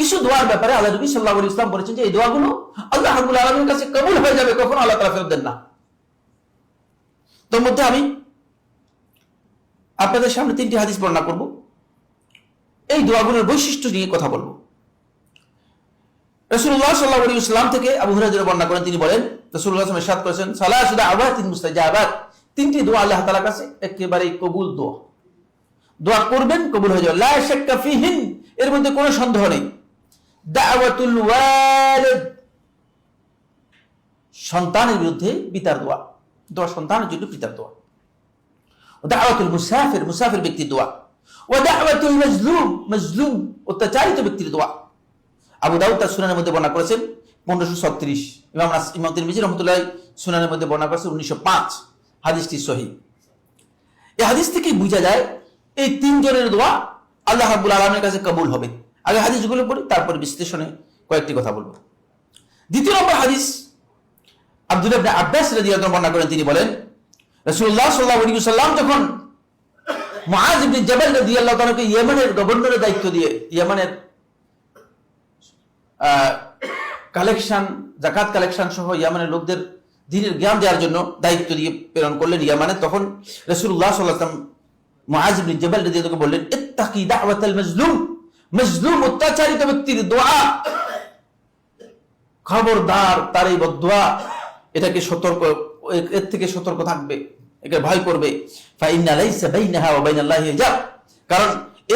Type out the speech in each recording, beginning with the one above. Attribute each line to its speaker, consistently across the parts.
Speaker 1: কিছু দোয়ার ব্যাপারে আল্লাহ নবী সাল্লাল্লাহু আলাইহি ওয়াসাল্লাম বলেছেন যে এই দোয়াগুলো আল্লাহ রাব্বুল আলামিনের কাছে কবুল হয়ে যাবে, কখনো আল্লাহ তাআলা ফেরত দেন না। তোর মধ্যে আমি আপনাদের সামনে 3টি হাদিস বর্ণনা করব, এই দোয়াগুলোর বৈশিষ্ট্য নিয়ে কথা বলবো। রাসূলুল্লাহ সাল্লাল্লাহু আলাইহি ওয়াসাল্লাম থেকে আবু হুরায়রা বর্ণনা করেন, তিনি বলেন রাসূলুল্লাহ সাল্লাল্লাহু আলাইহি ওয়াসাল্লাম ইরশাদ করেছেন, সালাসু দাআওয়াতিন মুস্তাজাবাত, 3টি দোয়া আল্লাহ তাআলার কাছে একেবারেই কবুল দোয়া। দোয়া করবেন কবুল হয়ে যাবে, লা শাক্কা ফিহিন, এর মধ্যে কোনো সন্দেহ নেই। দাওয়াতুল ওয়ালিদ, সন্তানের বিরুদ্ধে পিতার দোয়া, দোয়া সন্তানের জন্য পিতার দোয়া। দাওয়াতুল মুসাফির, মুসাফির ব্যক্তির দোয়া। ওয়া দাওয়াতুল মাজলুম, মাজলুম অত্যাচারিত ব্যক্তির দোয়া। আবু দাউদ তার সুনানের মধ্যে বর্ণনা করেছেন 1536, ইমাম তিরমিজি রাহমাতুল্লাহ সুনানের মধ্যে বর্ণনা করেছেন 1905, হাদিসটি সহিহ। এই হাদিস থেকে বোঝা যায় এই 3 জনের দোয়া আল্লাহ রাব্বুল আলামিনের কাছে কবুল হবে। আগে হাদিসগুলো পড়ি, তারপর বিশ্লেষণে কয়েকটি কথা বলবো। দ্বিতীয় নম্বর হাদিস আব্দুল্লাহ ইবনে আব্বাস রাদিয়াল্লাহু আনহু বর্ণনা করেন, তিনি বলেন রাসূলুল্লাহ সাল্লাল্লাহু আলাইহি ওয়াসাল্লাম যখন মুআজ ইবনে জাবাল রাদিয়াল্লাহু তাআলাকে ইয়েমেনের গভর্নরের দায়িত্ব দিয়ে, ইয়েমেনের কালেকশন, যাকাত কালেকশন সহ ইয়েমেনের লোকদের দ্বীনের জ্ঞান দেওয়ার জন্য দায়িত্ব দিয়ে প্রেরণ করলেন ইয়েমেনে, তখন রাসূলুল্লাহ সাল্লাল্লাহু আলাইহি ওয়াসাল্লাম মুআজ ইবনে জাবাল রাদিয়াল্লাহু তাআলাকে বললেন, ইত্তাকি দাওয়াতাল মাজলুম, মাজলুম অত্যাচারিত ব্যক্তির দোয়া, খবরদার তার এই বদদোয়া, এটাকে সতর্ক, এর থেকে সতর্ক থাকবে, একে ভয় করবে। ফাইন্না লাইসা বাইনাহা ওয়া বাইনাল্লাহি হিজাব, কারণ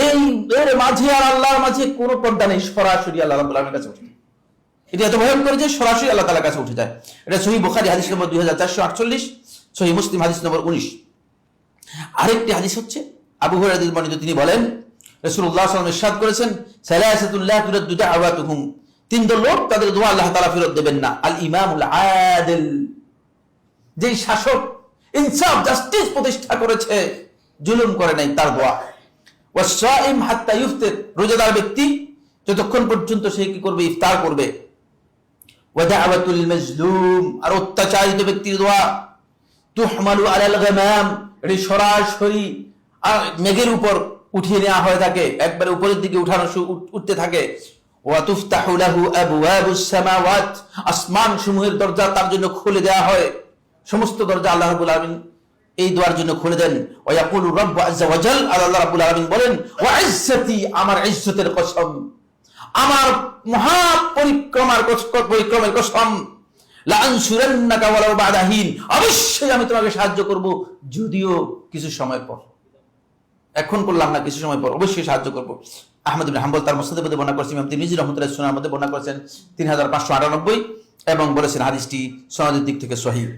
Speaker 1: এই এর মাঝে আর আল্লাহর মাঝে কোনো পর্দা নেই, সরাসরি আল্লাহ রাব্বুল আলামিনের কাছে উঠে। এটা এত ভয়ঙ্কর যে সরাসরি আল্লাহ তাআলার কাছে উঠে যায়। এটা সহিহ বুখারী হাদিস নম্বর 2448, সহিহ মুসলিম হাদিস নম্বর 19। আরেকটি হাদিস হচ্ছে আবু হুরায়রা রাদিয়াল্লাহু আনহু, তিনি বলেন রাসূলুল্লাহ সাল্লাল্লাহু আলাইহি ওয়াসাল্লাম ইরশাদ করেছেন, সালাসাতুল লা তুরাদ্দু দাওয়াতুহুম, 3 দল লোক তাদের দোয়া আল্লাহ তাআলা ফেরত দেবেন না। আল ইমামুল আদিল, যেই শাসক ইনসাফ জাস্টিস প্রতিষ্ঠা করেছে, জুলুম করে নাই, তার দোয়া। ওয়াস-সাইম হাত্তা ইফতির, রোজাদার ব্যক্তি যতক্ষণ পর্যন্ত সে কি করবে, ইফতার করবে। ওয়া দাওয়াতুল মাজলুম, আর অত্যাচারিত ব্যক্তির দোয়া। তুহমালু আলাল গামাম, এটি সরাসরি আর মেঘের উপর উঠিয়ে নেওয়া হয়ে থাকে, একবারে উপরের দিকে উঠতে থাকে। ওয়া তুফতাহু লাহু আবওয়াবুস সামাওয়াত, আসমান সমূহের দরজা তার জন্য খুলে দেওয়া হয়, সমস্ত দরজা আল্লাহ রাব্বুল আলামিন এই দোয়ার জন্য খুলে দেন। ওয়া ইয়াকুলু রাব্বু আযজা ওয়া জাল, আল্লাহ রাব্বুল আলামিন বলেন, ওয়া ইজ্জতি, আমার ইজ্জতের কসম, আমার মহা পরিক্রমের কসম, লা আনসুরান্নাকা ওয়ালাউ বা'দা হিন, অবশ্যই আমি তোমাকে সাহায্য করব, যদিও কিছু সময় পর, এখন করলাম না, কিছু সময় পর অবশ্যই সাহায্য করব। আহমদ ইবনে হাম্বল তার মুসনাদের মধ্যে বর্ণনা করেছেন, ইমাম তিরমিজি রাহমাতুল্লাহ সুনানের মধ্যে বর্ণনা করেছেন 3598 এবং বলেছেন হাদিসটি সনদের দিক থেকে সহিহ।